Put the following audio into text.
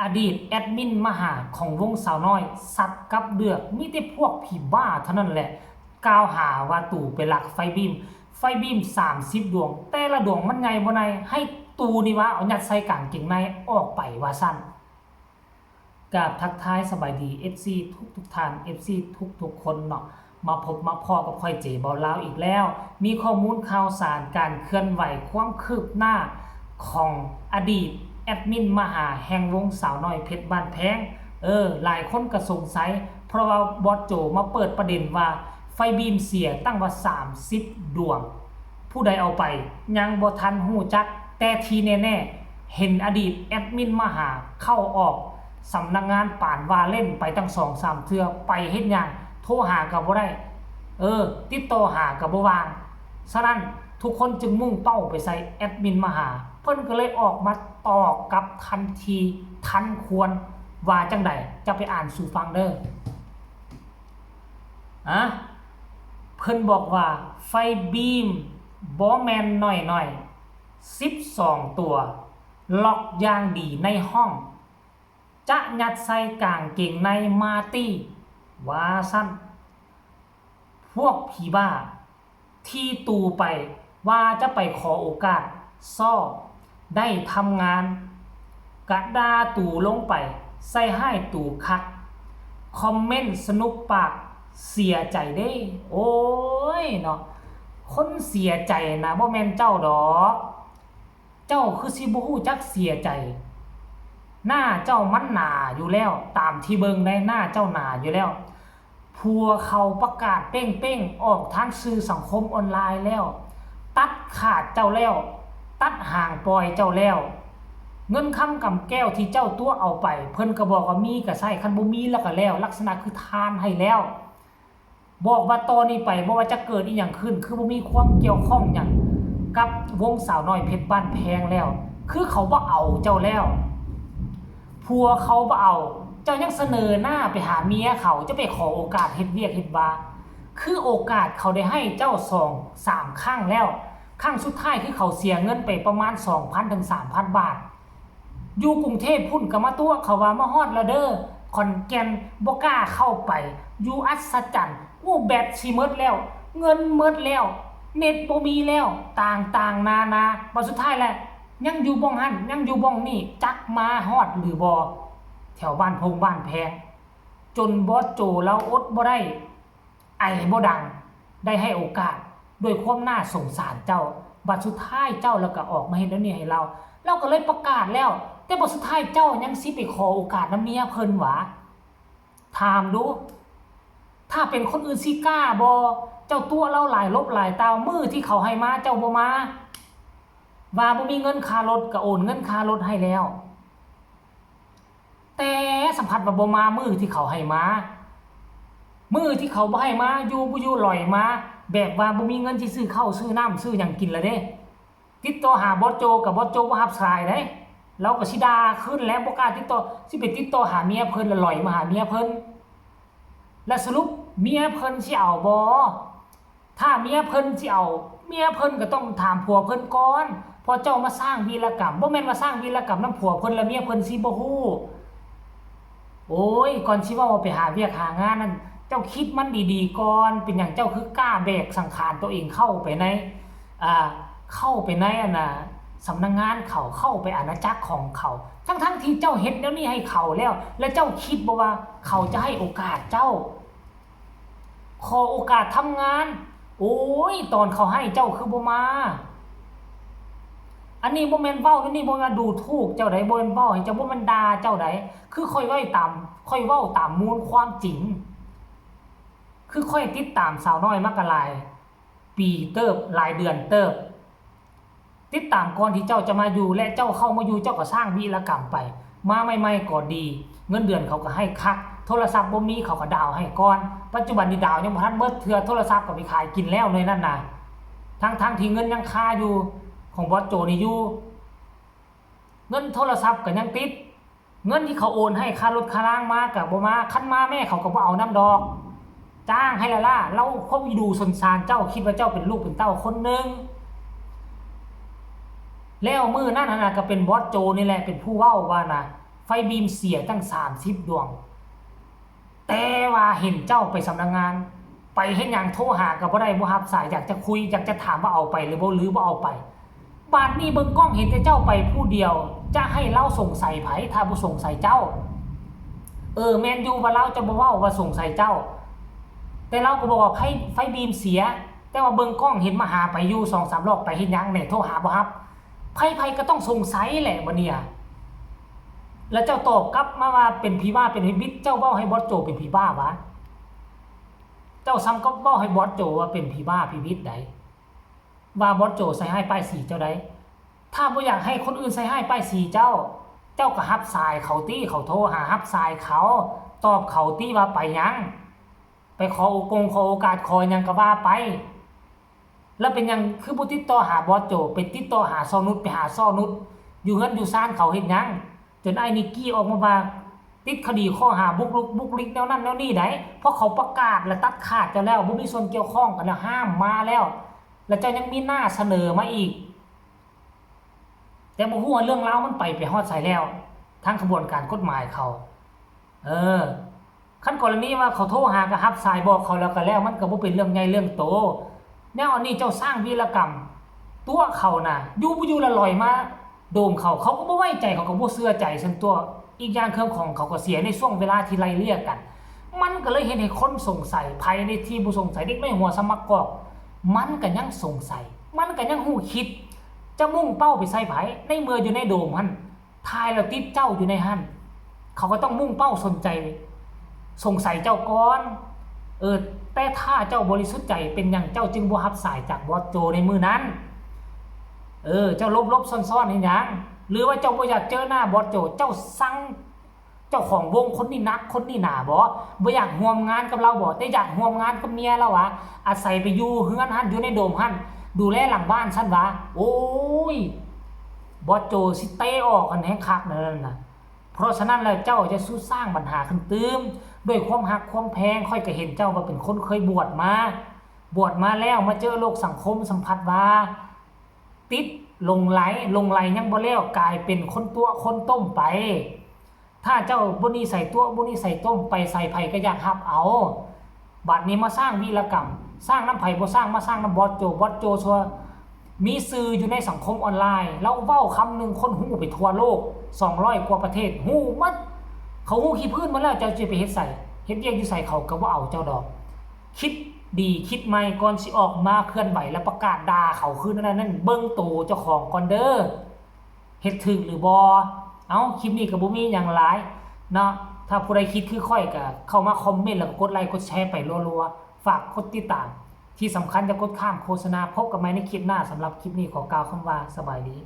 อดีตแอดมินมหาของวงสาวน้อยสัตว์กับเดือกมีแต่พวกผีบ้าเท่านั้นแหละกล่าวหาว่าตู่ไปลักไฟบีม30 ดวงแต่ละดวงมันไงบ่ไงให้ตูนี่วะเอายัดใส่กางเกงในออกไปว่าสั้นกับทักทายสบายดี FC ทุกท่าน FC ทุกคนเนาะมาพบมาพอกับค่อยเจบอลลาวอีกแล้วมีข้อมูลข่าวสารการเคลื่อนไหวความคืบหน้าของอดีตแอดมินมหาแห่งวงสาวน้อยเพชรบ้านแพงหลายคนก็สงสัยเพราะว่าบอสโจมาเปิดประเด็นว่าไฟบีมเสียตั้งว่า30 ดวงผู้ใดเอาไปยังบ่ทันหู้จักแต่ทีแน่ๆเห็นอดีตแอดมินมหาเข้าออกสำนักงานป่านวาเล่นไปตั้ง 2-3 เทื่อไปเฮ็ดหยังโทรหาก็บ่ได้ติดต่อหาก็บ่วางฉะนั้นทุกคนจึงมุ่งเป้าไปใส่แอดมินมหาเพิ่นก็เลยออกมาตอบกับทันทีทันควรว่าจังใดจะไปอ่านสู่ฟังเด้อเพิ่นบอกว่าไฟบีมบ่แม่นน้อย12 ตัวล็อกอย่างดีในห้องจะยัดใส่กางเกงในมาตี้ว่าสั้นพวกผีบ้าที่ตูไปว่าจะไปขอโอกาสซ่อได้ทำงานกระดาตูลงไปใส่ให้ตูคักคอมเมนต์สนุกปากเสียใจเด้โอ้ยเนาะคนเสียใจนะบ่แม่นเจ้าดอกเจ้าคือสิบ่ฮู้จักเสียใจหน้าเจ้ามันหนาอยู่แล้วตามที่เบิ่งได้หน้าเจ้าหนาอยู่แล้วพัวเขาประกาศเป้งๆออกทางสื่อสังคมออนไลน์แล้วตัดขาดเจ้าแล้วตัดห่างปล่อยเจ้าแล้วเงินคำกำแก้วที่เจ้าตัวเอาไปเพิ่นก็บอกว่ามีก็ใช้คันบ่มีแล้วก็แล้วลักษณะคือทานให้แล้วบอกว่าตอนนี้ไปบ่ว่าจะเกิดอีหยังขึ้นคือบ่มีความเกี่ยวข้องหยังกับวงสาวน้อยเพชรบ้านแพงแล้วคือเขาบ่เอาเจ้าแล้วผัวเขาบ่เอาเจ้ายังเสนอหน้าไปหาเมียเขาจะไปขอโอกาสเฮ็ดเวียกเฮ็ดบาคือโอกาสเขาได้ให้เจ้า2-3 ครั้งแล้วครั้งสุดท้ายคือเขาเสียเงินไปประมาณ 2,000 ถึง 3,000 บาทอยู่กรุงเทพพุ่นก็มาตัวเขาว่ามาฮอดแล้วเด้อขอนแก่นบ่กล้าเข้าไปอยู่อัศจรรย์แบตสิหมดแล้วเงินหมดแล้วเน็ตบ่มีแล้วต่างๆนานาบัดสุดท้ายแหละยังอยู่บ้องหันยังอยู่บ้องนี่จักมาฮอดหรือบ่แถวบ้านพงบ้านแพงจนบอสโจเราอดบ่ได้ไอบ่ดังได้ให้โอกาสด้วยความน่าสงสารเจ้าบัดสุดท้ายเจ้าแล้วก็ออกมาเฮ็ดแล้วนี่ให้เราก็เลยประกาศแล้วแต่บัดสุดท้ายเจ้ายังสิไปขอโอกาสนำเมียเพิ่นหวะถามดูถ้าเป็นคนอื่นสิกล้าบ่เจ้าตัวเราหลายลบหลายตาวมือที่เขาให้มาเจ้าบ่มาว่าบ่มีเงินค่ารถก็โอนเงินค่ารถให้แล้วแต่สัมผัสว่าบ่มามือที่เขาให้มามือที่เขาบ่ให้มาอยู่บ่อยู่ลอยมาแบบว่าบ่มีเงินสิซื้อข้าวซื้อน้ำซื้อหยังกินละเด้ติดต่อหาบอสโจกับบอสโจบ่รับสายเด้เราก็สิด่าขึ้นแล้วบ่กล้าติดต่อสิไปติดต่อหาเมียเพิ่นแล้วลอยมาหาเมียเพิ่นและสรุปเมียเพิ่นสิเอาบ่ถ้าเมียเพิ่นสิเอาเมียเพิ่นก็ต้องถามผัวเพิ่นก่อนพอเจ้ามาสร้างวีรกรรมบ่แม่นว่าสร้างวีรกรรมนำผัวเพิ่นแล้วเมียเพิ่นสิบ่ฮู้โอ้ยก่อนสิว่าไปหาเวียกหางานนั่นเจ้าคิดมันดีๆก่อนเป็นหยังเจ้าคือกล้าแบกสังขารตัวเองเข้าไปในสำนักงานเขาเข้าไปอาณาจักรของเขาทั้งที่เจ้าเฮ็ดแล้วนี่ให้เขาแล้วเจ้าคิดบ่ว่าเขาจะให้โอกาสเจ้าขอโอกาสทำงานโอ้ยตอนเขาให้เจ้าคือบ่มาอันนี้บ่แม่นเว้านี่บ่มาดูถูกเจ้าใดบ่แม่นเว้าให้เจ้าบ่แม่นด่าเจ้าใดคือค่อยเว้าตามมูลความจริงคือค่อยติดตามสาวน้อยมากหลายปีเติบหลายเดือนเติบติดตามก่อนที่เจ้าจะมาอยู่และเจ้าเข้ามาอยู่เจ้าก็สร้างวีรกรรมไปมาใหม่ๆก็ดีเงินเดือนเขาก็ให้คักโทรศัพท์บ่มีเขาก็ดาวให้ก่อนปัจจุบันนี้ดาวยังบ่ทันเบิดเทื่อโทรศัพท์ก็ไปขายกินแล้วเลยนั่นน่ะทั้งที่เงินยังคาอยู่ของบอสโจนี่อยู่เงินโทรศัพท์ก็ยังติดเงินที่เขาโอนให้ค่ารถค่าล่างมาก็บ่มาคันมาแม่เขาก็บ่เอาน้ำดอกจ้างให้ล่ะเราคงดูสงสารเจ้าคิดว่าเจ้าเป็นลูกเป็นเต้าคนนึงแล้วมื้อนั้นน่ะก็เป็นบอสโจนี่แหละเป็นผู้เว้าว่าน่ะไฟ ไฟบีมเสียตั้ง30ดวงแต่ว่าเห็นเจ้าไปสำนักงานไปเฮ็ดหยังโทรหาก็บ่ได้บ่รับสายอยากจะคุยอยากจะถามว่าเอาไปหรือบ่เอาไปบาดนี้เบิ่งกล้องเห็นแต่เจ้าไปผู้เดียวจะให้เราสงสัยไผถ้าบ่สงสัยเจ้าแม่นอยู่ว่าเราจะบ่เว้าว่าสงสัยเจ้าแต่เราก็บอกว่าไฟบีมเสียแต่ว่าเบิ่งกล้องเห็นมาหาไปอยู่ 2-3 รอบไปเฮ็ดหยังแหน่โทรหาบ่รับไผก็ต้องสงสัยแหละบัดนี้แล้วเจ้าตอบกลับมาว่าเป็นผีบ้าเป็นวิทย์เจ้าเว้าให้บอสโจเป็นผีบ้าวะเจ้าซ้ำก็เว้าให้บอสโจว่าเป็นผีบ้าผีวิทย์ใดว่าบอสโจใส่ให้ป้ายสีเจ้าใดถ้าบ่อยากให้คนอื่นใส่ให้ป้ายสีเจ้าก็รับสายเขาตี้เขาโทรหารับสายเขาตอบเขาตี้ว่าไปยังไปขอโอกาสขอหยังก็ว่าไปแล้วเป็นยังคือบ่ติดต่อหาบอสโจไปติดต่อหาซอนุชไปหาซอนุชอยู่เฮือนอยู่ซ่านเขาเฮ็ดหยังจนไอ้นิกกี้ออกมาว่าติดคดีข้อหาบุกรุกแนวนั้นแนวนี้ได้เพราะเขาประกาศและตัดขาดเจ้าแล้วบ่มีส่วนเกี่ยวข้องกันแล้วห้ามมาแล้วเจ้ายังมีหน้าเสนอมาอีกแต่บ่ฮู้ว่าเรื่องราวมันไปฮอดไสแล้วทางกระบวนการกฎหมายเขาคันกรณีว่าเขาโทรหาก็รับสายบอกเขาแล้วมันก็บ่เป็นเรื่องใหญ่เรื่องโตแนวอันนี้เจ้าสร้างวีรกรรมตัวเขาน่ะอยู่ละลอยมาโดมเขาก็บ่ไว้ใจเขาก็บ่เชื่อใจซั่นตัวอีกอย่างเครื่องของเขาก็เสียในช่วงเวลาที่ไล่เลี่ยกันมันก็เลยเฮ็ดให้คนสงสัยภายในที่บ่สงสัยเด็กน้อยหัวสมักกอกมันก็ยังสงสัยมันก็ยังฮู้คิดจะมุ่งเป้าไปใส่ไผในเมื่ออยู่ในโดมหั่นทายแล้วติดเจ้าอยู่ในหั่นเขาก็ต้องมุ่งเป้าสนใจสงสัยเจ้าก่อนแต่ถ้าเจ้าบริสุทธิ์ใจเป็นหยังเจ้าจึงบ่รับสายจากบอสโจในมื้อนั้นเจ้าลบซ่อนๆเฮ็ดหยังหรือว่าเจ้าบ่อยากเจอหน้าบอสโจเจ้าสั่งเจ้าของวงคนนี้นักคนนี้หน้าบ่อยากร่วมงานกับเราบ่แต่อยากร่วมงานกับเมียเราอาศัยไปอยู่เฮือนหั่นอยู่ในโดมหั่นดูแลหลังบ้านซั่นวะโอ้ยบอสโจสิเตะออกกันแฮงคักนั่นน่ะเพราะฉะนั้นแล้วเจ้าจะสู้สร้างปัญหาขึ้นตื้มด้วยความฮักความแพงค่อยก็เห็นเจ้าว่าเป็นคนเคยบวชมาแล้วมาเจอโลกสังคมสัมผัสว่าติดลงไหลยังบ่แล้วกลายเป็นคนตัวคนต้มไปถ้าเจ้าบ่นี่ใส่ตัวบ่นี่ใส่ต้มไปใส่ไผก็อยากรับเอาบัดนี้มาสร้างวีรกรรมสร้างน้ำไผบ่สร้างมาสร้างน้ำบอสโจชัวมีสื่ออยู่ในสังคมออนไลน์แล้วเว้าคำนึงคนฮู้ไปทั่วโลก200กว่าประเทศฮู้หมดเขาฮู้ขี้พื้นมาแล้วเจ้าสิไปเฮ็ดเวียกอยู่ใส่เขาก็บ่เอาเจ้าดอกคิดดีคิดใหม่ก่อนสิออกมาเคลื่อนไหวและประกาศด่าเขาคือนั่นเบิ่งโตเจ้าของก่อนเด้อเฮ็ดถึกหรือบ่คลิปนี้ก็บ่มีหยังหลายเนาะถ้าผู้ใดคิดคือค่อยก็เข้ามาคอมเมนต์แล้วก็กดไลค์กดแชร์ไปรัวๆฝากกดติดตามที่สำคัญอย่ากดข้ามโฆษณาพบกันใหม่ในคลิปหน้าสำหรับคลิปนี้ขอกล่าวคำว่าสบายดี